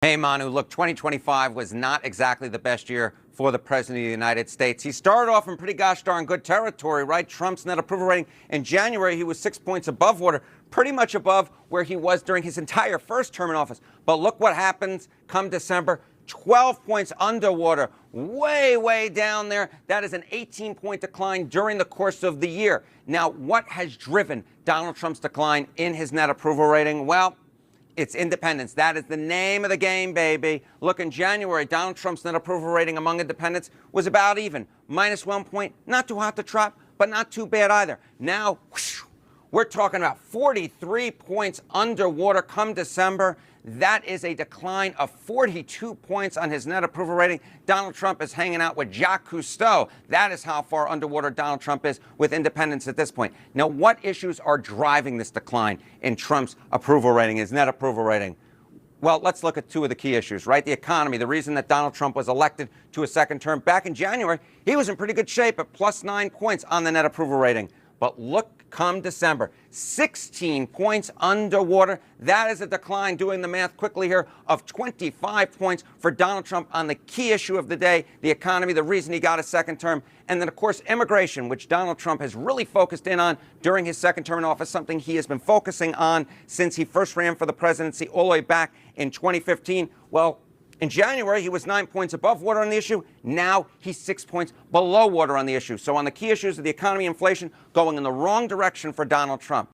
Hey, Manu, look, 2025 was not exactly the best year for the President of the United States. He started off in pretty gosh darn good territory, right? Trump's net approval rating in January, he was 6 points above water, pretty much above where he was during his entire first term in office. But look what happens come December. 12 points underwater, way down there. That is an 18-point decline during the course of the year. Now, what has driven Donald Trump's decline in his net approval rating? Well, it's independents. That is the name of the game, baby. Look, in January, Donald Trump's net approval rating among independents was about even, -1 point. Not too hot to trot, but not too bad either. Now, whoosh, we're talking about 43 points underwater come December. That is a decline of 42 points on his net approval rating. Donald Trump is hanging out with Jacques Cousteau. That is how far underwater Donald Trump is with independents at this point. Now, what issues are driving this decline in Trump's approval rating, his net approval rating? Well, let's look at two of the key issues, right? The economy, the reason that Donald Trump was elected to a second term back in January, he was in pretty good shape at +9 points on the net approval rating. But look, come December, 16 points underwater. That is a decline, doing the math quickly here, of 25 points for Donald Trump on the key issue of the day, the economy, the reason he got a second term. And then, of course, immigration, which Donald Trump has really focused in on during his second term in office, something he has been focusing on since he first ran for the presidency all the way back in 2015. Well, in January, he was 9 points above water on the issue. Now he's 6 points below water on the issue. So on the key issues of the economy, inflation, going in the wrong direction for Donald Trump.